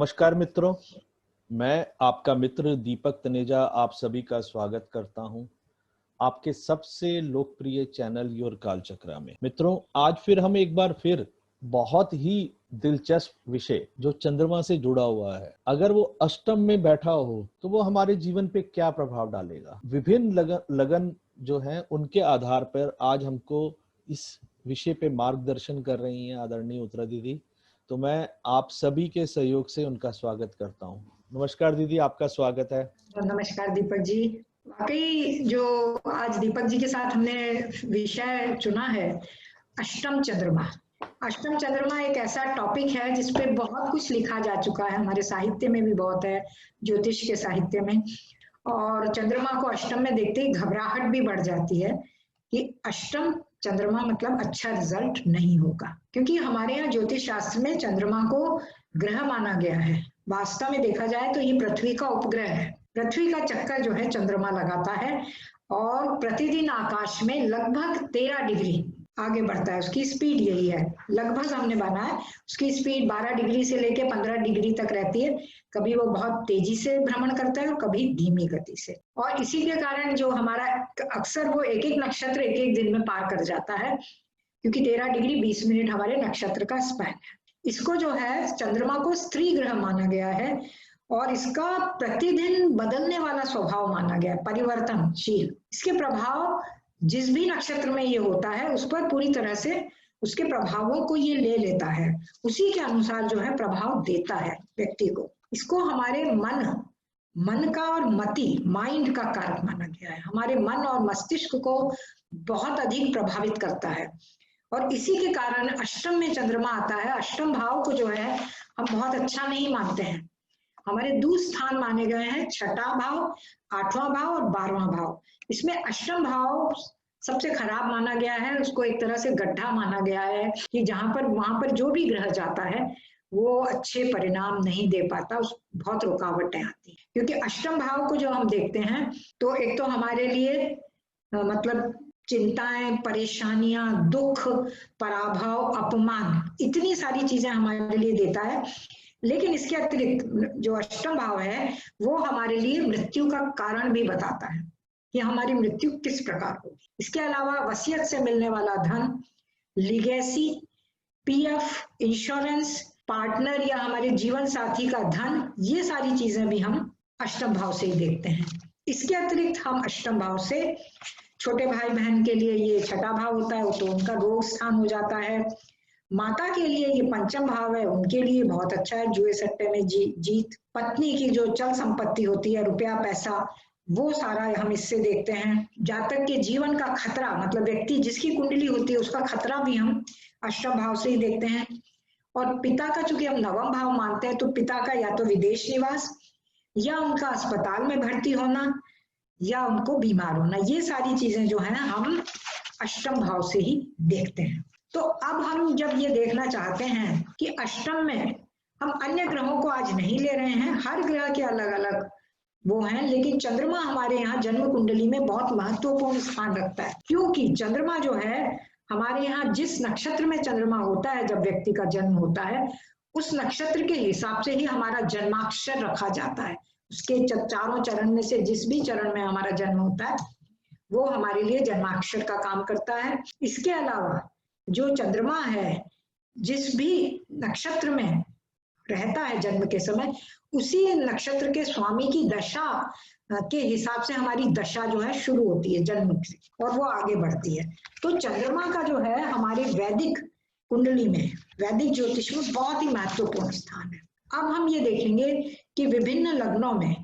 नमस्कार मित्रों, मैं आपका मित्र दीपक तनेजा आप सभी का स्वागत करता हूं आपके सबसे लोकप्रिय चैनल योर कालचक्र में। मित्रों, आज फिर हम एक बार फिर बहुत ही दिलचस्प विषय जो चंद्रमा से जुड़ा हुआ है, अगर वो अष्टम में बैठा हो तो वो हमारे जीवन पे क्या प्रभाव डालेगा। विभिन्न लगन जो है उनके आधार पर आज हमको इस विषय पे मार्गदर्शन कर रही हैं आदरणीय उत्तरा दीदी। तो मैं आप सभी के सहयोग से उनका स्वागत करता हूं। नमस्कार दीदी, आपका स्वागत है। नमस्कार दीपक जी। वाकई जो आज दीपक जी के साथ हमने विषय चुना है, अष्टम चंद्रमा। अष्टम चंद्रमा एक ऐसा टॉपिक है जिसपे बहुत कुछ लिखा जा चुका है, हमारे साहित्य में भी बहुत है, ज्योतिष के साहित्य में। और चंद्रमा को अष्टम में देखते ही घबराहट भी बढ़ जाती है कि अष्टम चंद्रमा मतलब अच्छा रिजल्ट नहीं होगा, क्योंकि हमारे यहाँ ज्योतिष शास्त्र में चंद्रमा को ग्रह माना गया है। वास्तव में देखा जाए तो ये पृथ्वी का उपग्रह है। पृथ्वी का चक्कर जो है चंद्रमा लगाता है और प्रतिदिन आकाश में लगभग 13 डिग्री आगे बढ़ता है। उसकी स्पीड यही है, लगभग हमने बना है। उसकी स्पीड 12 डिग्री से लेके 15 डिग्री तक रहती है। कभी वो बहुत तेजी से भ्रमण करता है और कभी धीमी गति से। और इसी के कारण जो हमारा अक्सर वो एक एक नक्षत्र एक एक दिन में पार कर जाता है, क्योंकि 13 डिग्री 20 मिनट हमारे नक्षत्र का स्पैन है। इसको जो है चंद्रमा को स्त्री ग्रह माना गया है और इसका प्रतिदिन बदलने वाला स्वभाव माना गया है, परिवर्तनशील। इसके प्रभाव जिस भी नक्षत्र में ये होता है उस पर पूरी तरह से उसके प्रभावों को ये ले लेता है, उसी के अनुसार जो है प्रभाव देता है व्यक्ति को। इसको हमारे मन का और मति, माइंड का कारक माना गया है। हमारे मन और मस्तिष्क को बहुत अधिक प्रभावित करता है और इसी के कारण अष्टम में चंद्रमा आता है। अष्टम भाव को जो है हम बहुत अच्छा नहीं मानते हैं। हमारे दुस्थान माने गए हैं छठा भाव, 8वां भाव और 12वां भाव। इसमें अष्टम भाव सबसे खराब माना गया है। उसको एक तरह से गड्ढा माना गया है कि वहां पर जो भी ग्रह जाता है वो अच्छे परिणाम नहीं दे पाता, उस बहुत रुकावटें आती हैं। क्योंकि अष्टम भाव को जो हम देखते हैं तो एक तो हमारे लिए मतलब चिंताएं, परेशानियां, दुख, पराभव, अपमान, इतनी सारी चीजें हमारे लिए देता है। लेकिन इसके अतिरिक्त जो अष्टम भाव है वो हमारे लिए मृत्यु का कारण भी बताता है कि हमारी मृत्यु किस प्रकार होगी। इसके अलावा वसीयत से मिलने वाला धन, लीगेसी, पीएफ, इंश्योरेंस, पार्टनर या हमारे जीवन साथी का धन, ये सारी चीजें भी हम अष्टम भाव से ही देखते हैं। इसके अतिरिक्त हम अष्टम भाव से छोटे भाई बहन के लिए ये छठा भाव होता है, तो उनका रोग स्थान हो जाता है। माता के लिए ये पंचम भाव है, उनके लिए बहुत अच्छा है, जुए सट्टे में जीत। पत्नी की जो चल संपत्ति होती है, रुपया पैसा, वो सारा हम इससे देखते हैं। जातक के जीवन का खतरा, मतलब व्यक्ति जिसकी कुंडली होती है उसका खतरा भी हम अष्टम भाव से ही देखते हैं। और पिता का चूंकि हम नवम भाव मानते हैं तो पिता का या तो विदेश निवास या उनका अस्पताल में भर्ती होना या उनको बीमार होना, ये सारी चीजें जो है हम अष्टम भाव से ही देखते हैं। तो अब हम जब ये देखना चाहते हैं कि अष्टम में हम अन्य ग्रहों को आज नहीं ले रहे हैं, हर ग्रह के अलग अलग वो हैं, लेकिन चंद्रमा हमारे यहाँ जन्म कुंडली में बहुत महत्वपूर्ण स्थान रखता है। क्योंकि चंद्रमा जो है हमारे यहाँ जिस नक्षत्र में चंद्रमा होता है, जब व्यक्ति का जन्म होता है उस नक्षत्र के हिसाब से ही हमारा जन्माक्षर रखा जाता है। उसके चारों चरण में से जिस भी चरण में हमारा जन्म होता है वो हमारे लिए जन्माक्षर का काम करता है। इसके अलावा जो चंद्रमा है जिस भी नक्षत्र में रहता है जन्म के समय, उसी नक्षत्र के स्वामी की दशा के हिसाब से हमारी दशा जो है शुरू होती है जन्म से और वो आगे बढ़ती है। तो चंद्रमा का जो है हमारे वैदिक कुंडली में, वैदिक ज्योतिष में बहुत ही महत्वपूर्ण स्थान है। अब हम ये देखेंगे कि विभिन्न लग्नों में,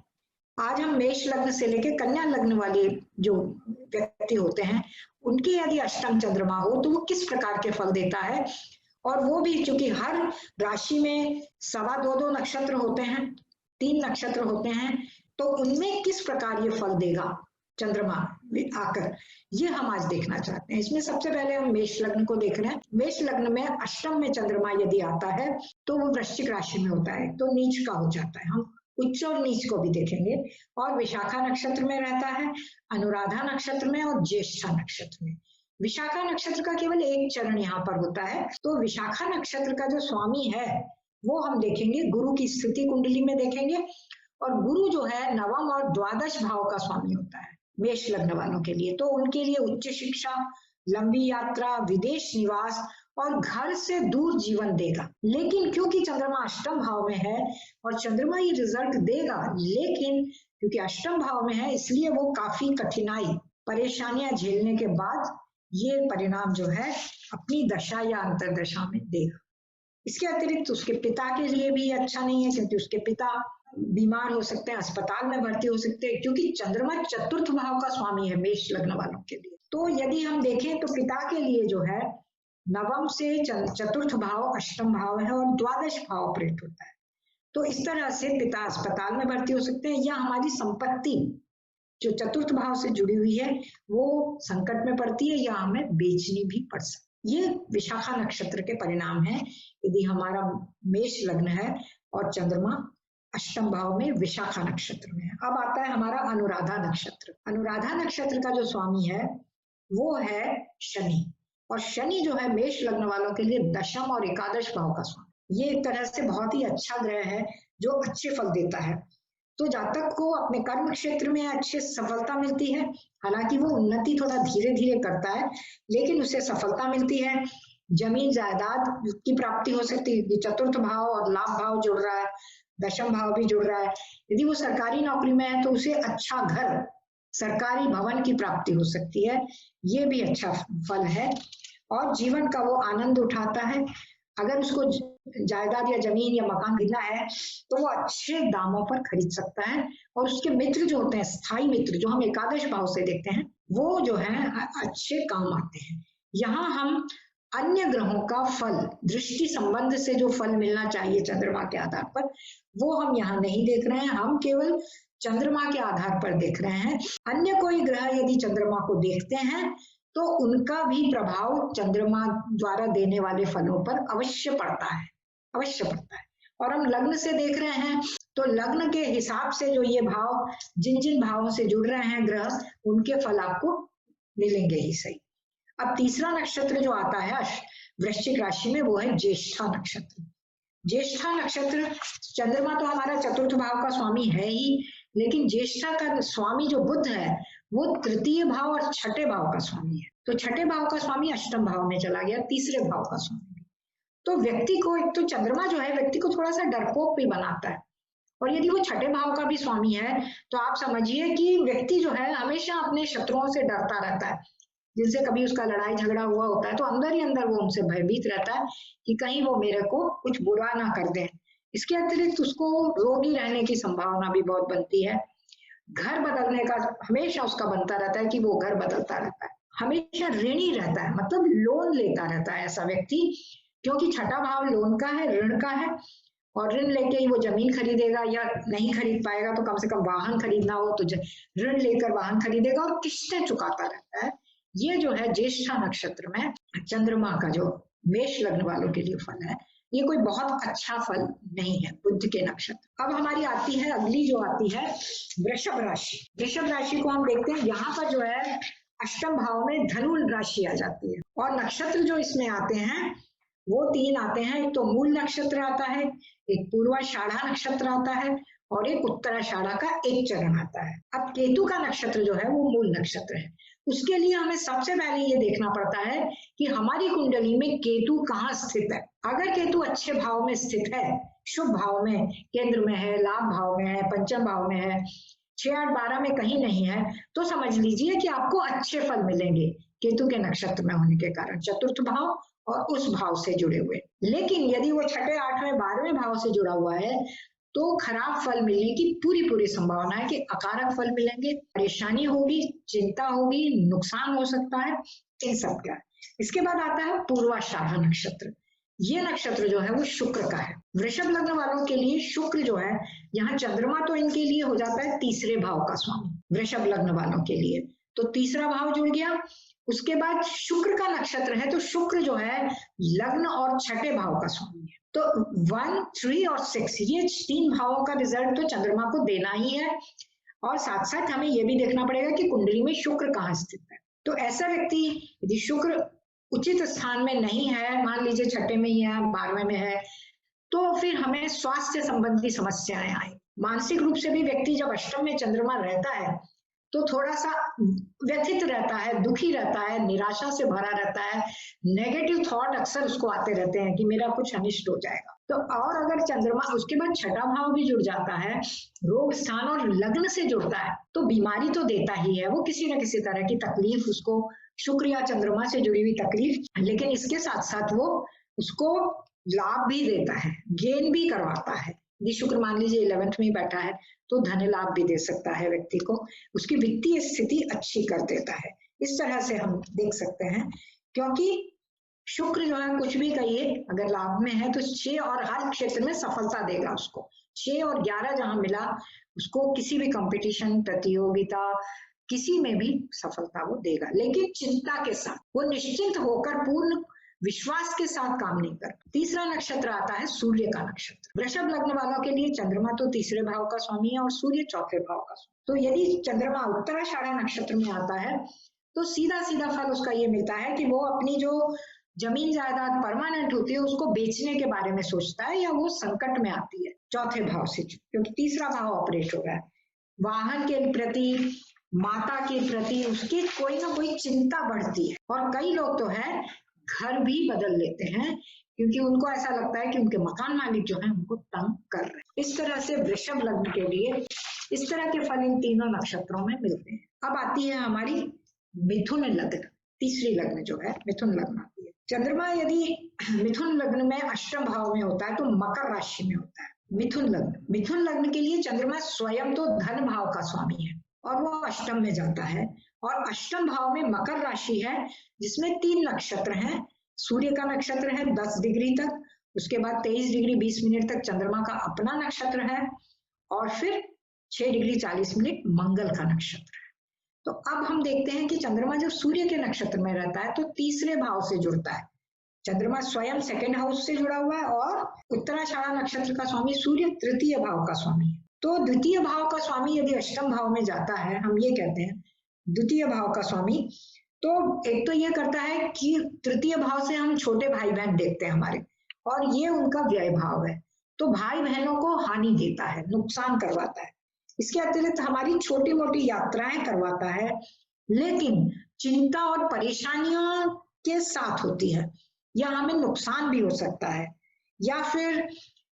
आज हम मेष लग्न से लेकर कन्या लग्न वाले जो व्यक्ति होते हैं उनके यदि अष्टम चंद्रमा हो तो वो किस प्रकार के फल देता है। और वो भी चूंकि हर राशि में 2.25 नक्षत्र होते हैं, 3 नक्षत्र होते हैं, तो उनमें किस प्रकार ये फल देगा चंद्रमा आकर, ये हम आज देखना चाहते हैं। इसमें सबसे पहले हम मेष लग्न को देख रहे हैं। मेष लग्न में अष्टम में चंद्रमा यदि आता है तो वो वृश्चिक राशि में होता है, तो नीच का हो जाता है। हम उच्च और नीच को भी देखेंगे। और विशाखा नक्षत्र में रहता है, अनुराधा नक्षत्र में और ज्येष्ठा नक्षत्र में। विशाखा नक्षत्र का केवल एक चरण यहाँ पर होता है। तो विशाखा नक्षत्र का जो स्वामी है वो हम देखेंगे, गुरु की स्थिति कुंडली में देखेंगे। और गुरु जो है नवम और द्वादश भाव का स्वामी होता है मेष लग्न वालों के लिए। तो उनके लिए उच्च शिक्षा, लंबी यात्रा, विदेश निवास और घर से दूर जीवन देगा। लेकिन क्योंकि चंद्रमा अष्टम भाव में है और चंद्रमा ये रिजल्ट देगा, लेकिन क्योंकि अष्टम भाव में है इसलिए वो काफी कठिनाई, परेशानियां झेलने के बाद ये परिणाम जो है अपनी दशा या अंतरदशा में देगा। इसके अतिरिक्त उसके पिता के लिए भी अच्छा नहीं है, क्योंकि उसके पिता बीमार हो सकते हैं, अस्पताल में भर्ती हो सकते हैं, क्योंकि चंद्रमा चतुर्थ भाव का स्वामी है मेष लग्न वालों के लिए। तो यदि हम देखें तो पिता के लिए जो है नवम से चतुर्थ भाव अष्टम भाव है और द्वादश भाव ऑपरेट होता है। तो इस तरह से पिता अस्पताल में भर्ती हो सकते हैं, या हमारी संपत्ति जो चतुर्थ भाव से जुड़ी हुई है वो संकट में पड़ती है, या हमें बेचनी भी पड़ सकती है। ये विशाखा नक्षत्र के परिणाम है यदि हमारा मेष लग्न है और चंद्रमा अष्टम भाव में विशाखा नक्षत्र में है। अब आता है हमारा अनुराधा नक्षत्र। अनुराधा नक्षत्र का जो स्वामी है वो है शनि, और शनि जो है मेष लग्न वालों के लिए दशम और एकादश भाव का स्वामी। ये एक तरह से बहुत ही अच्छा ग्रह है जो अच्छे फल देता है। तो जातक को अपने कर्म क्षेत्र में अच्छी सफलता मिलती है, हालांकि वो उन्नति थोड़ा धीरे धीरे करता है लेकिन उसे सफलता मिलती है। जमीन जायदाद की प्राप्ति हो सकती है, चतुर्थ भाव और लाभ भाव जुड़ रहा है, दशम भाव भी जुड़ रहा है। यदि वो सरकारी नौकरी में है तो उसे अच्छा घर, सरकारी भवन की प्राप्ति हो सकती है, ये भी अच्छा फल है। और जीवन का वो आनंद उठाता है। अगर उसको जायदाद या जमीन या मकान खरीदना है तो वो अच्छे दामों पर खरीद सकता है। और उसके मित्र जो होते हैं, स्थायी मित्र जो हम एकादश भाव से देखते हैं, वो जो है अच्छे काम आते हैं। यहाँ हम अन्य ग्रहों का फल, दृष्टि संबंध से जो फल मिलना चाहिए चंद्रमा के आधार पर, वो हम यहाँ नहीं देख रहे हैं। हम केवल चंद्रमा के आधार पर देख रहे हैं। अन्य कोई ग्रह यदि चंद्रमा को देखते हैं तो उनका भी प्रभाव चंद्रमा द्वारा देने वाले फलों पर अवश्य पड़ता है, अवश्य पड़ता है। और हम लग्न से देख रहे हैं तो लग्न के हिसाब से जो ये भाव, जिन जिन भावों से जुड़ रहे हैं ग्रह, उनके फल आपको मिलेंगे ही सही। अब तीसरा नक्षत्र जो आता है वृश्चिक राशि में, वो है ज्येष्ठा नक्षत्र। ज्येष्ठा नक्षत्र, चंद्रमा तो हमारा चतुर्थ भाव का स्वामी है ही, लेकिन ज्येष्ठा का स्वामी जो बुध है वो तृतीय भाव और छठे भाव का स्वामी है। तो छठे भाव का स्वामी अष्टम भाव में चला गया, तीसरे भाव का स्वामी। तो व्यक्ति को, एक तो चंद्रमा जो है व्यक्ति को थोड़ा सा डरपोक भी बनाता है, और यदि वो छठे भाव का भी स्वामी है तो आप समझिए कि व्यक्ति जो है हमेशा अपने शत्रुओं से डरता रहता है। जिनसे कभी उसका लड़ाई झगड़ा हुआ होता है तो अंदर ही अंदर वो उनसे भयभीत रहता है कि कहीं वो मेरे को कुछ बुरा ना कर दें। इसके अतिरिक्त उसको रोगी रहने की संभावना भी बहुत बनती है। घर बदलने का हमेशा उसका बनता रहता है कि वो घर बदलता रहता है। हमेशा ऋणी रहता है, मतलब लोन लेता रहता है ऐसा व्यक्ति, क्योंकि छठा भाव लोन का है, ऋण का है। और ऋण लेके ही वो जमीन खरीदेगा, या नहीं खरीद पाएगा तो कम से कम वाहन खरीदना हो तो ऋण लेकर वाहन खरीदेगा और किस्तें चुकाता रहता है। ये जो है ज्येष्ठा नक्षत्र में चंद्रमा का जो मेष लग्न वालों के लिए फल है, ये कोई बहुत अच्छा फल नहीं है बुध के नक्षत्र। अब हमारी आती है अगली जो आती है वृषभ राशि। वृषभ राशि को हम देखते हैं, यहाँ पर जो है अष्टम भाव में धनु राशि आ जाती है, और नक्षत्र जो इसमें आते हैं वो तीन आते हैं। एक तो मूल नक्षत्र आता है, एक पूर्वाषाढ़ा नक्षत्र आता है, और एक उत्तराषाढ़ा का एक चरण आता है। अब केतु का नक्षत्र जो है वो मूल नक्षत्र है। उसके लिए हमें सबसे पहले ये देखना पड़ता है कि हमारी कुंडली में केतु कहाँ स्थित है। अगर केतु अच्छे भाव में स्थित है, शुभ भाव में, केंद्र में है, लाभ भाव में है, पंचम भाव में है, 6, 8, 12 में कहीं नहीं है, तो समझ लीजिए कि आपको अच्छे फल मिलेंगे केतु के नक्षत्र में होने के कारण, चतुर्थ भाव और उस भाव से जुड़े हुए। लेकिन यदि वो छठे, 8वें, 12वें भाव से जुड़ा हुआ है तो खराब फल मिलने की पूरी संभावना है कि अकारक फल मिलेंगे, परेशानी होगी, चिंता होगी, नुकसान हो सकता है, इन सब का। इसके बाद आता है पूर्वाषाढ़ा नक्षत्र। ये नक्षत्र जो है वो शुक्र का है। वृषभ लग्न वालों के लिए शुक्र जो है, यहाँ चंद्रमा तो इनके लिए हो जाता है तीसरे भाव का स्वामी वृषभ लग्न वालों के लिए, तो तीसरा भाव जुड़ गया। उसके बाद शुक्र का नक्षत्र है, तो शुक्र जो है लग्न और छठे भाव का स्वामी है। तो 1, 3 और 6 ये तीन भावों का रिजल्ट तो चंद्रमा को देना ही है, और साथ साथ हमें यह भी देखना पड़ेगा कि कुंडली में शुक्र कहाँ स्थित है। तो ऐसा व्यक्ति यदि शुक्र उचित स्थान में नहीं है, मान लीजिए छठे में ही है, 12वें में है, तो फिर हमें स्वास्थ्य संबंधी समस्याएं आई। मानसिक रूप से भी व्यक्ति जब अष्टम में चंद्रमा रहता है तो थोड़ा सा व्यथित रहता है, दुखी रहता है, निराशा से भरा रहता है, नेगेटिव थॉट अक्सर उसको आते रहते हैं कि मेरा कुछ अनिष्ट हो जाएगा। तो और अगर चंद्रमा उसके बाद छठा भाव भी जुड़ जाता है, रोग स्थान और लग्न से जुड़ता है, तो बीमारी तो देता ही है वो, किसी न किसी तरह की तकलीफ उसको, शुक्र या चंद्रमा से जुड़ी हुई तकलीफ, लेकिन इसके साथ साथ वो उसको लाभ भी देता है, गेन भी करवाता है। ये शुक्र मान लीजिए 11th में ही बैठा है तो धन लाभ भी दे सकता है व्यक्ति को, उसकी वित्तीय स्थिति अच्छी कर देता है। इस तरह से हम देख सकते हैं, क्योंकि शुक्र जो है कुछ भी कहिए अगर लाभ में है तो 6 और हर क्षेत्र में सफलता देगा उसको। 6 और 11 जहां मिला उसको किसी भी कंपटीशन, प्रतियोगिता, किसी में भी सफलता वो देगा, लेकिन चिंता के साथ, वो निश्चिंत होकर पूर्ण विश्वास के साथ काम नहीं कर। तीसरा नक्षत्र आता है सूर्य का नक्षत्र। वृषभ लग्न वालों के लिए चंद्रमा तो तीसरे भाव का स्वामी है और सूर्य चौथे भाव का स्वामी। तो यदि चंद्रमा उत्तराषाढ़ा नक्षत्र में आता है तो सीधा सीधा फल उसका ये मिलता है कि वो अपनी जो जमीन जायदाद परमानेंट होती है उसको बेचने के बारे में सोचता है, या वो संकट में आती है चौथे भाव से, क्योंकि तीसरा भाव ऑपरेट हो रहा है। वाहन के प्रति, माता के प्रति उसकी कोई ना कोई चिंता बढ़ती है, और कई लोग तो है घर भी बदल लेते हैं क्योंकि उनको ऐसा लगता है कि उनके मकान मालिक जो है उनको तंग कर रहे हैं। इस तरह से वृषभ लग्न के लिए इस तरह के फल इन तीनों नक्षत्रों में मिलते हैं। अब आती है हमारी मिथुन लग्न, तीसरी लग्न जो है मिथुन लग्न आती है। चंद्रमा यदि मिथुन लग्न में अष्टम भाव में होता है तो मकर राशि में होता है मिथुन लग्न के लिए चंद्रमा स्वयं तो धन भाव का स्वामी है और वो अष्टम में जाता है, और अष्टम भाव में मकर राशि है जिसमें 3 नक्षत्र हैं। सूर्य का नक्षत्र है 10 डिग्री तक, उसके बाद 23 डिग्री 20 मिनट तक चंद्रमा का अपना नक्षत्र है, और फिर 6 डिग्री 40 मिनट मंगल का नक्षत्र है। तो अब हम देखते हैं कि चंद्रमा जब सूर्य के नक्षत्र में रहता है तो तीसरे भाव से जुड़ता है। चंद्रमा स्वयं सेकंड हाउस से जुड़ा हुआ है और उत्तराषाढ़ा नक्षत्र का स्वामी सूर्य तृतीय भाव का स्वामी है। तो द्वितीय भाव का स्वामी यदि अष्टम भाव में जाता है, हम ये कहते हैं द्वितीय भाव का स्वामी, तो एक तो ये करता है कि तृतीय भाव से हम छोटे भाई बहन देखते हैं हमारे, और ये उनका व्यय भाव है, तो भाई बहनों को हानि देता है, नुकसान करवाता है। इसके अतिरिक्त हमारी छोटी मोटी यात्राएं करवाता है, लेकिन चिंता और परेशानियों के साथ होती है, या हमें नुकसान भी हो सकता है, या फिर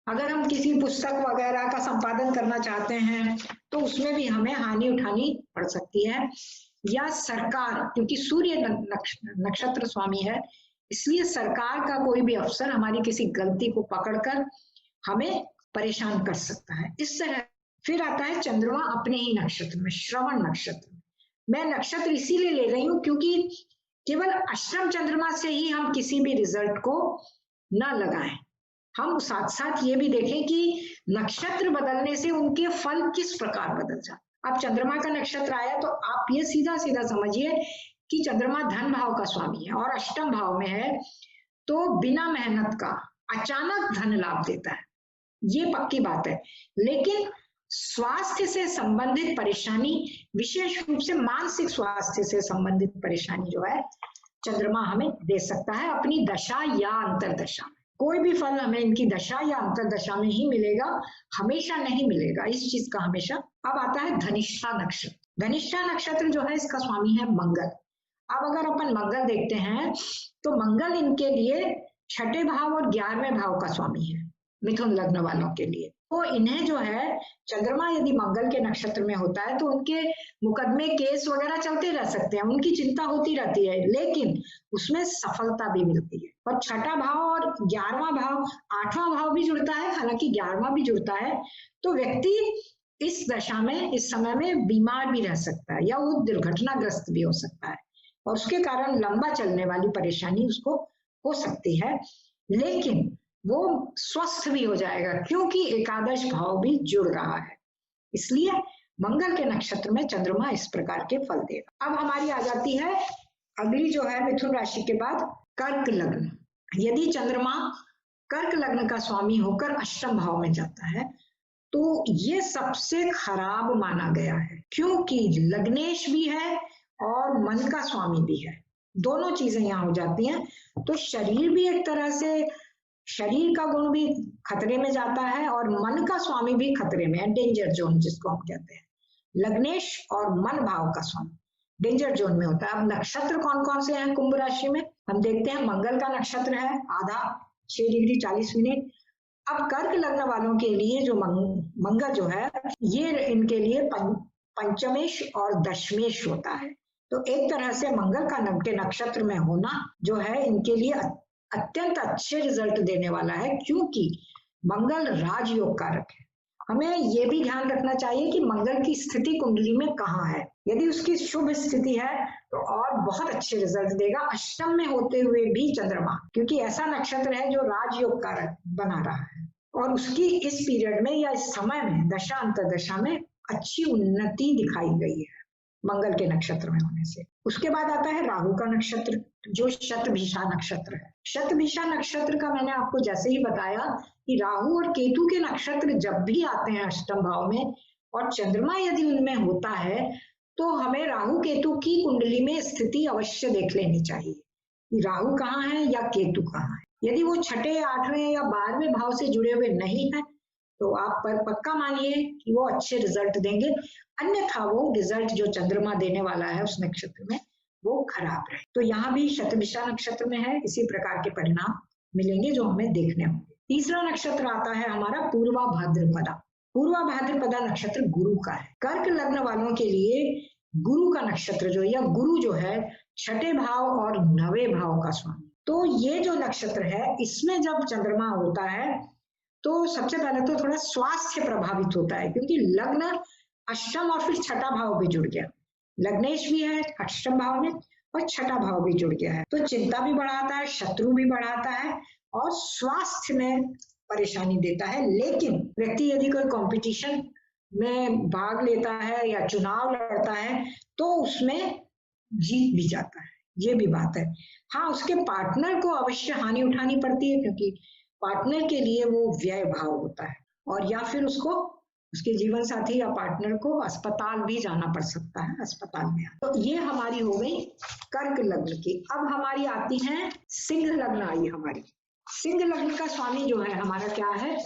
अगर हम किसी पुस्तक वगैरह का संपादन करना चाहते हैं तो उसमें भी हमें हानि उठानी पड़ सकती है, या सरकार, क्योंकि सूर्य नक्षत्र स्वामी है इसलिए सरकार का कोई भी अफसर हमारी किसी गलती को पकड़कर हमें परेशान कर सकता है। इस तरह फिर आता है चंद्रमा अपने ही नक्षत्र में, श्रवण नक्षत्र। मैं नक्षत्र इसीलिए ले रही हूँ क्योंकि केवल अष्टम चंद्रमा से ही हम किसी भी रिजल्ट को न लगाएं, हम साथ साथ ये भी देखें कि नक्षत्र बदलने से उनके फल किस प्रकार बदल जाते। अब चंद्रमा का नक्षत्र आया तो आप ये सीधा सीधा समझिए कि चंद्रमा धन भाव का स्वामी है और अष्टम भाव में है, तो बिना मेहनत का अचानक धन लाभ देता है, ये पक्की बात है। लेकिन स्वास्थ्य से संबंधित परेशानी, विशेष रूप से मानसिक स्वास्थ्य से संबंधित परेशानी जो है चंद्रमा हमें दे सकता है अपनी दशा या अंतरदशा में। कोई भी फल हमें इनकी दशा या अंतरदशा में ही मिलेगा, हमेशा नहीं मिलेगा, इस चीज का हमेशा। अब आता है धनिष्ठा नक्षत्र। धनिष्ठा नक्षत्र जो है इसका स्वामी है मंगल। अब अगर अपन मंगल देखते हैं तो मंगल इनके लिए छठे भाव और 11वें भाव का स्वामी है मिथुन लग्न वालों के लिए। तो इन्हें जो है चंद्रमा यदि मंगल के नक्षत्र में होता है तो उनके मुकदमे, केस वगैरह चलते रह सकते हैं, उनकी चिंता होती रहती है, लेकिन उसमें सफलता भी मिलती है। और छठा भाव और 11वां भाव, 8वां भाव भी जुड़ता है, हालांकि 11वां भी जुड़ता है, तो व्यक्ति इस दशा में, इस समय में बीमार भी रह सकता है या वो दुर्घटनाग्रस्त भी हो सकता है, और उसके कारण लंबा चलने वाली परेशानी उसको हो सकती है, लेकिन वो स्वस्थ भी हो जाएगा क्योंकि एकादश भाव भी जुड़ रहा है। इसलिए मंगल के नक्षत्र में चंद्रमा इस प्रकार के फल देगा। अब हमारी आ जाती है अगली जो है मिथुन राशि के बाद कर्क लग्न। यदि चंद्रमा कर्क लग्न का स्वामी होकर अष्टम भाव में जाता है तो ये सबसे खराब माना गया है, क्योंकि लग्नेश भी है और मन का स्वामी भी है, दोनों चीजें यहाँ हो जाती हैं। तो शरीर भी एक तरह से शरीर का गुण भी खतरे में जाता है और मन का स्वामी भी खतरे में है, डेंजर जोन जिसको हम कहते हैं। लग्नेश और मन भाव का स्वामी डेंजर जोन में होता है। अब नक्षत्र कौन कौन से हैं कुंभ राशि में, हम देखते हैं। मंगल का नक्षत्र है आधा 6 डिग्री 40 मिनट। अब कर्क लग्न वालों के लिए जो मंगल जो है ये इनके लिए पंचमेश और दशमेश होता है। तो एक तरह से मंगल का के नक्षत्र में होना जो है इनके लिए अत्यंत अच्छे रिजल्ट देने वाला है, क्योंकि मंगल राजयोग कारक है। हमें यह भी ध्यान रखना चाहिए कि मंगल की स्थिति कुंडली में कहाँ है। यदि उसकी शुभ स्थिति है तो और बहुत अच्छे रिजल्ट देगा। अष्टम में होते हुए भी चंद्रमा, क्योंकि ऐसा नक्षत्र है जो राजयोग कारक बना रहा है और उसकी इस पीरियड में या इस समय में दशा अंतर्दशा में अच्छी उन्नति दिखाई गई है मंगल के नक्षत्र में होने से। उसके बाद आता है राहु का नक्षत्र जो शतभिषा नक्षत्र है। शतभिषा नक्षत्र का मैंने आपको जैसे ही बताया कि राहु और केतु के नक्षत्र जब भी आते हैं अष्टम भाव में और चंद्रमा यदि उनमें होता है तो हमें राहु केतु की कुंडली में स्थिति अवश्य देख लेनी चाहिए कि राहु कहाँ है या केतु कहाँ है। यदि वो छठे 8वें या 12वें भाव से जुड़े हुए नहीं है तो आप पर पक्का मानिए कि वो अच्छे रिजल्ट देंगे, अन्यथा वो रिजल्ट जो चंद्रमा देने वाला है उस नक्षत्र में वो खराब रहे। तो यहाँ भी शतभिषा नक्षत्र में है, इसी प्रकार के परिणाम मिलेंगे जो हमें देखने होंगे। तीसरा नक्षत्र आता है हमारा पूर्वा भाद्रपदा। पूर्वा भाद्रपदा नक्षत्र गुरु का है। कर्क लग्न वालों के लिए गुरु का नक्षत्र जो या गुरु जो है छठे भाव और 9वें भाव का स्वामी। तो ये जो नक्षत्र है इसमें जब चंद्रमा होता है तो सबसे पहले तो थोड़ा स्वास्थ्य प्रभावित होता है, क्योंकि लग्न अष्टम और फिर छठा भाव भी जुड़ गया। लग्नेश भी है अष्टम भाव में और छठा भाव भी जुड़ गया है, तो चिंता भी बढ़ाता है, शत्रु भी बढ़ाता है और स्वास्थ्य में परेशानी देता है। लेकिन व्यक्ति यदि कोई कंपटीशन में भाग लेता है या चुनाव लड़ता है तो उसमें जीत भी जाता है, ये भी बात है। हाँ, उसके पार्टनर को अवश्य हानि उठानी पड़ती है, क्योंकि पार्टनर के लिए वो व्यय भाव होता है और या फिर उसको उसके जीवन साथी या पार्टनर को अस्पताल भी जाना पड़ सकता है, अस्पताल में। तो ये हमारी हो गई कर्क लग्न की। अब हमारी आती है सिंह लग्न आई हमारी। सिंह लग्न का स्वामी जो है हमारा क्या है,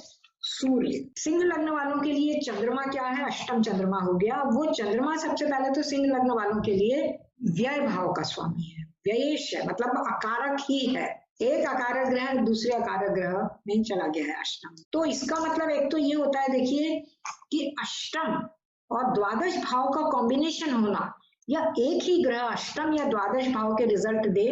सूर्य। सिंह लग्न वालों के लिए चंद्रमा क्या है, अष्टम चंद्रमा हो गया। वो चंद्रमा सबसे पहले तो सिंह लग्न वालों के लिए व्यय भाव का स्वामी है, व्ययेश है, मतलब अकारक ही है। एक अकारक ग्रह दूसरे अकारक ग्रह में चला गया है अष्टम। तो इसका मतलब एक तो ये होता है देखिए कि अष्टम और द्वादश भाव का कॉम्बिनेशन होना या एक ही ग्रह अष्टम या द्वादश भाव के रिजल्ट दे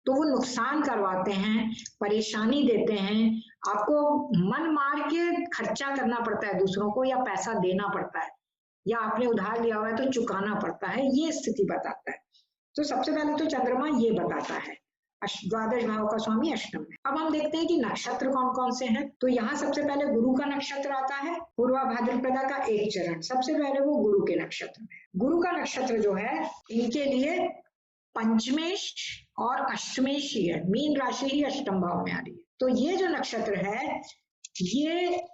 तो वो नुकसान करवाते हैं, परेशानी देते हैं, आपको मन मार के खर्चा करना पड़ता है दूसरों को या पैसा देना पड़ता है या आपने उधार लिया हुआ है तो चुकाना पड़ता है, ये स्थिति बताता है। तो सबसे पहले तो चंद्रमा ये बताता है द्वादश भाव का स्वामी अष्टम में। अब हम देखते हैं कि नक्षत्र कौन कौन से हैं। तो यहाँ सबसे पहले गुरु का नक्षत्र आता है, पूर्वा भाद्रपदा का एक चरण, सबसे पहले वो गुरु के नक्षत्र में। गुरु का नक्षत्र जो है इनके लिए पंचमेश और अष्टमेश ही है, मीन राशि ही अष्टम भाव में आ रही है। तो ये जो नक्षत्र है ये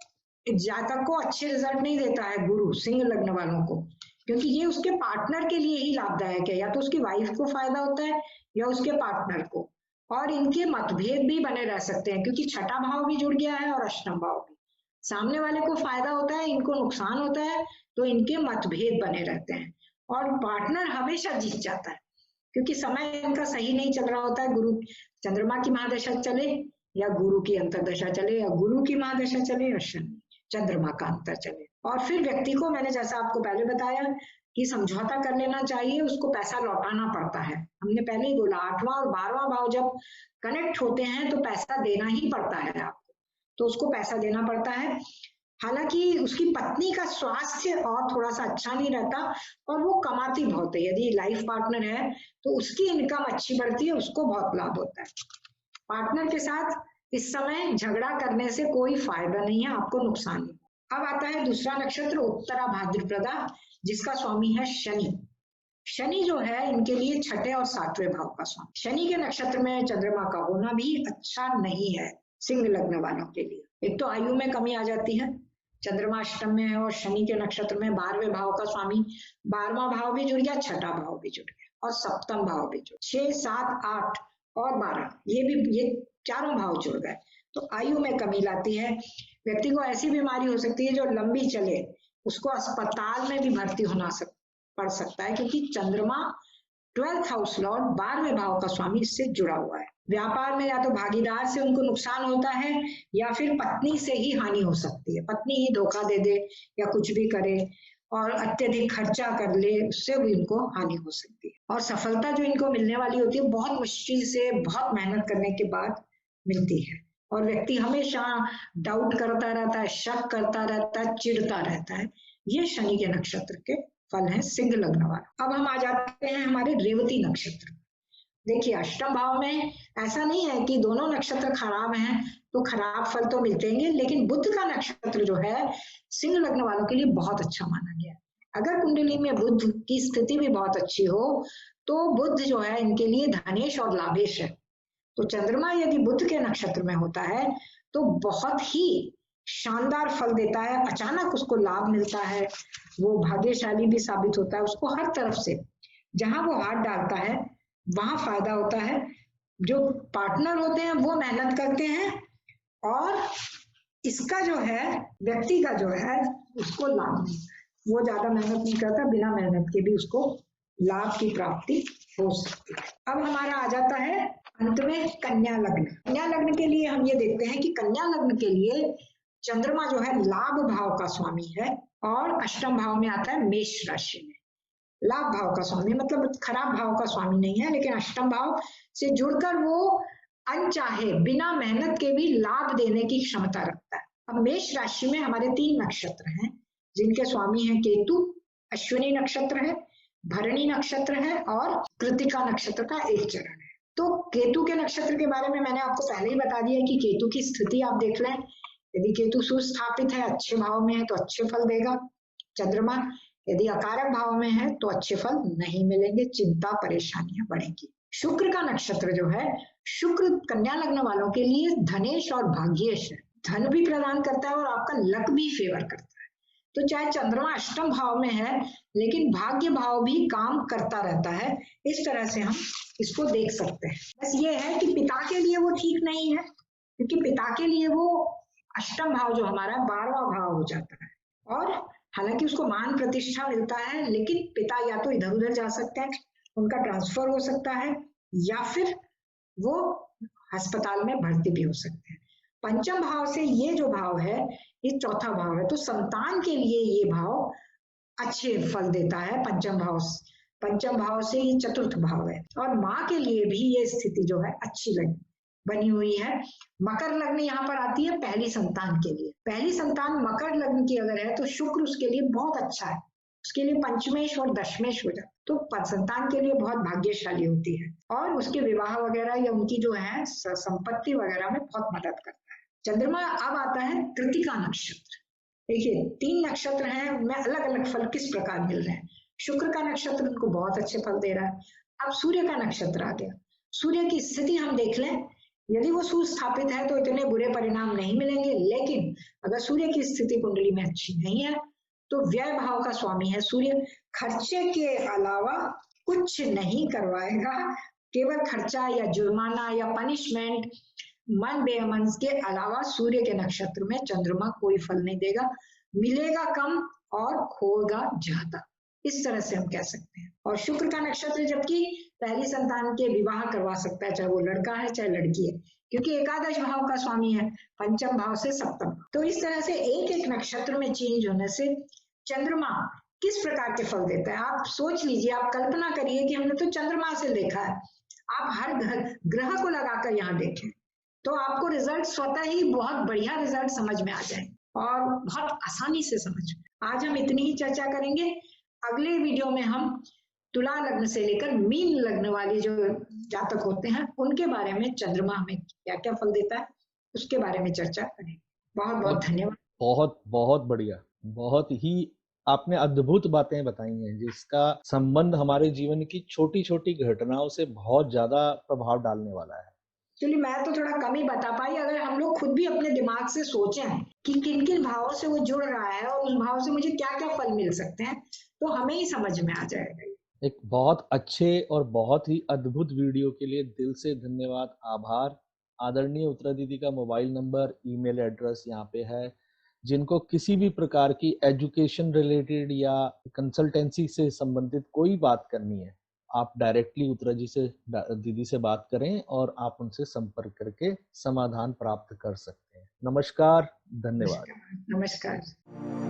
जातक को अच्छे रिजल्ट नहीं देता है गुरु सिंह लग्न वालों को, क्योंकि ये उसके पार्टनर के लिए ही लाभदायक है, या तो उसकी वाइफ को फायदा होता है या उसके पार्टनर को, और इनके मतभेद भी बने रह सकते हैं क्योंकि छठा भाव भी जुड़ गया है और अष्टम भाव भी। सामने वाले को फायदा होता है, इनको नुकसान होता है, तो इनके मतभेद बने रहते हैं और पार्टनर हमेशा जीत जाता है क्योंकि समय इनका सही नहीं चल रहा होता है। गुरु चंद्रमा की महादशा चले या गुरु की अंतर्दशा चले या गुरु की महादशा चले या शनि चंद्रमा का अंतर चले, और फिर व्यक्ति को मैंने जैसा आपको पहले बताया कि समझौता कर लेना चाहिए, उसको पैसा लौटाना पड़ता है। हमने पहले ही बोला 8वां और 12वां भाव जब कनेक्ट होते हैं तो पैसा देना ही पड़ता है आपको, तो उसको पैसा देना पड़ता है। हालांकि उसकी पत्नी का स्वास्थ्य और थोड़ा सा अच्छा नहीं रहता और वो कमाती बहुत है, यदि लाइफ पार्टनर है तो उसकी इनकम अच्छी बढ़ती है, उसको बहुत लाभ होता है। पार्टनर के साथ इस समय झगड़ा करने से कोई फायदा नहीं है, आपको नुकसान नहीं। अब आता है दूसरा नक्षत्र उत्तरा भाद्रपदा जिसका स्वामी है शनि। शनि जो है इनके लिए छठे और 7वें भाव का स्वामी। शनि के नक्षत्र में चंद्रमा का होना भी अच्छा नहीं है सिंह लग्न वालों के लिए। एक तो आयु में कमी आ जाती है, चंद्रमा अष्टम में है और शनि के नक्षत्र में 12वें भाव का स्वामी, 12वां भाव भी जुड़ गया, छठा भाव भी जुड़ गया और सप्तम भाव भी जुड़, 6, 7, 8 और 12 ये चारों भाव जुड़ गए। तो आयु में कमी लाती है। व्यक्ति को ऐसी बीमारी हो सकती है जो लंबी चले, उसको अस्पताल में भी भर्ती पड़ सकता है, क्योंकि चंद्रमा 12th हाउस लॉर्ड 12वें भाव का स्वामी इससे जुड़ा हुआ है। व्यापार में या तो भागीदार से उनको नुकसान होता है या फिर पत्नी से ही हानि हो सकती है, पत्नी ही धोखा दे दे या कुछ भी करे और अत्यधिक खर्चा कर ले, उससे भी इनको हानि हो सकती है। और सफलता जो इनको मिलने वाली होती है बहुत मुश्किल से, बहुत मेहनत करने के बाद मिलती है। और व्यक्ति हमेशा डाउट करता रहता है, शक करता रहता है, चिढ़ता रहता है। ये शनि के नक्षत्र के फल है सिंह लग्न वाला। अब हम आ जाते हैं हमारे रेवती नक्षत्र। देखिए अष्टम भाव में ऐसा नहीं है कि दोनों नक्षत्र खराब हैं तो खराब फल तो मिलते हैं, लेकिन बुध का नक्षत्र जो है सिंह लग्न वालों के लिए बहुत अच्छा माना गया। अगर कुंडली में बुध की स्थिति भी बहुत अच्छी हो तो बुध जो है इनके लिए धनेश और लाभेश है। तो चंद्रमा यदि बुध के नक्षत्र में होता है तो बहुत ही शानदार फल देता है, अचानक उसको लाभ मिलता है, वो भाग्यशाली भी साबित होता है, उसको हर तरफ से जहां वो हाथ डालता है वहां फायदा होता है। जो पार्टनर होते हैं वो मेहनत करते हैं और इसका जो है व्यक्ति का जो है उसको लाभ नहीं, वो ज्यादा मेहनत नहीं करता, बिना मेहनत के भी उसको लाभ की प्राप्ति हो सकती है। अब हमारा आ जाता है अंत में कन्या लग्न। कन्या लग्न के लिए हम ये देखते हैं कि कन्या लग्न के लिए चंद्रमा जो है लाभ भाव का स्वामी है और अष्टम भाव में आता है मेष राशि में। लाभ भाव का स्वामी मतलब खराब भाव का स्वामी नहीं है, लेकिन अष्टम भाव से जुड़कर वो अनचाहे बिना मेहनत के भी लाभ देने की क्षमता रखता है। अब मेष राशि में हमारे 3 नक्षत्र हैं जिनके स्वामी हैं केतु, अश्विनी नक्षत्र है, भरणी नक्षत्र है और कृतिका नक्षत्र का एक चरण है। तो केतु के नक्षत्र के बारे में मैंने आपको पहले ही बता दिया कि केतु की स्थिति आप देख लें। यदि केतु सुस्थापित है, अच्छे भाव में है तो अच्छे फल देगा चंद्रमा। यदि अकारक भाव में है तो अच्छे फल नहीं मिलेंगे, चिंता परेशानियां बढ़ेंगी। शुक्र का नक्षत्र जो है, शुक्र कन्या लग्न वालों के लिए धनेश और भाग्येश है, धन भी प्रदान करता है और आपका लक भी फेवर करता है। तो चाहे चंद्रमा अष्टम भाव में है लेकिन भाग्य भाव भी काम करता रहता है, इस तरह से हम इसको देख सकते हैं। बस ये है कि पिता के लिए वो ठीक नहीं है, क्योंकि पिता के लिए वो अष्टम भाव जो हमारा 12वां भाव हो जाता है और हालांकि उसको मान प्रतिष्ठा मिलता है, लेकिन पिता या तो इधर उधर जा सकते हैं, उनका ट्रांसफर हो सकता है या फिर वो अस्पताल में भर्ती भी हो सकते हैं। पंचम भाव से ये जो भाव है ये चौथा भाव है, तो संतान के लिए ये भाव अच्छे फल देता है। पंचम भाव से ये चतुर्थ भाव है और माँ के लिए भी ये स्थिति जो है अच्छी बनी हुई है। मकर लग्न यहाँ पर आती है पहली संतान के लिए। पहली संतान मकर लग्न की अगर है तो शुक्र उसके लिए बहुत अच्छा है, उसके लिए पंचमेश और दशमेश हो जाता, तो संतान के लिए बहुत भाग्यशाली होती है और उसके विवाह वगैरह या उनकी जो है संपत्ति वगैरह में बहुत मदद करता है। चंद्रमा अब आता है कृतिका नक्षत्र। देखिए 3 नक्षत्र हैं, उनमें अलग अलग फल किस प्रकार मिल रहे हैं। शुक्र का नक्षत्र उनको बहुत अच्छे फल दे रहा है। अब सूर्य का नक्षत्र आ गया। सूर्य की स्थिति हम देख लें, यदि वो सुस्थापित है तो इतने बुरे परिणाम नहीं मिलेंगे, लेकिन अगर सूर्य की स्थिति कुंडली में अच्छी नहीं है तो व्यय भाव का स्वामी है सूर्य, खर्चे के अलावा कुछ नहीं करवाएगा, केवल खर्चा या जुर्माना या पनिशमेंट, मन बेअमन के अलावा सूर्य के नक्षत्र में चंद्रमा कोई फल नहीं देगा, मिलेगा कम और खोगा ज्यादा, इस तरह से हम कह सकते हैं। और शुक्र का नक्षत्र जबकि पहली संतान के विवाह करवा सकता है, चाहे वो लड़का है चाहे लड़की है, क्योंकि एकादश भाव का स्वामी है, पंचम भाव से सप्तम। तो इस तरह से एक एक नक्षत्र में चेंज होने से चंद्रमा किस प्रकार के फल देता है आप सोच लीजिए, आप कल्पना करिए कि हमने तो चंद्रमा से देखा है, आप हर ग्रह को लगाकर यहाँ देखें तो आपको रिजल्ट स्वतः ही बहुत बढ़िया रिजल्ट समझ में आ जाए और बहुत आसानी से समझ में। आज हम इतनी ही चर्चा करेंगे। अगले वीडियो में हम तुला लग्न से लेकर मीन लग्न वाले जो जातक होते हैं उनके बारे में, चंद्रमा हमें क्या क्या फल देता है उसके बारे में चर्चा करेंगे। बहुत बहुत धन्यवाद। बहुत बहुत बढ़िया, बहुत ही आपने अद्भुत बातें बताई हैं जिसका संबंध हमारे जीवन की छोटी छोटी घटनाओं से बहुत ज्यादा प्रभाव डालने वाला है। एक्चुअली मैं तो थोड़ा कम ही बता पाई, अगर हम लोग खुद भी अपने दिमाग से सोचें कि किन किन भावों से वो जुड़ रहा है और उस भाव से मुझे क्या क्या फल मिल सकते हैं तो हमें ही समझ में आ जाएगा। एक बहुत अच्छे और बहुत ही अद्भुत वीडियो के लिए दिल से धन्यवाद, आभार। आदरणीय उत्तरा दीदी का मोबाइल नंबर, ईमेल एड्रेस यहाँ पे है। जिनको किसी भी प्रकार की एजुकेशन रिलेटेड या कंसल्टेंसी से संबंधित कोई बात करनी है, आप डायरेक्टली उत्तरा जी से दीदी से बात करें और आप उनसे संपर्क करके समाधान प्राप्त कर सकते हैं। नमस्कार, धन्यवाद। नमस्कार। नमस्कार।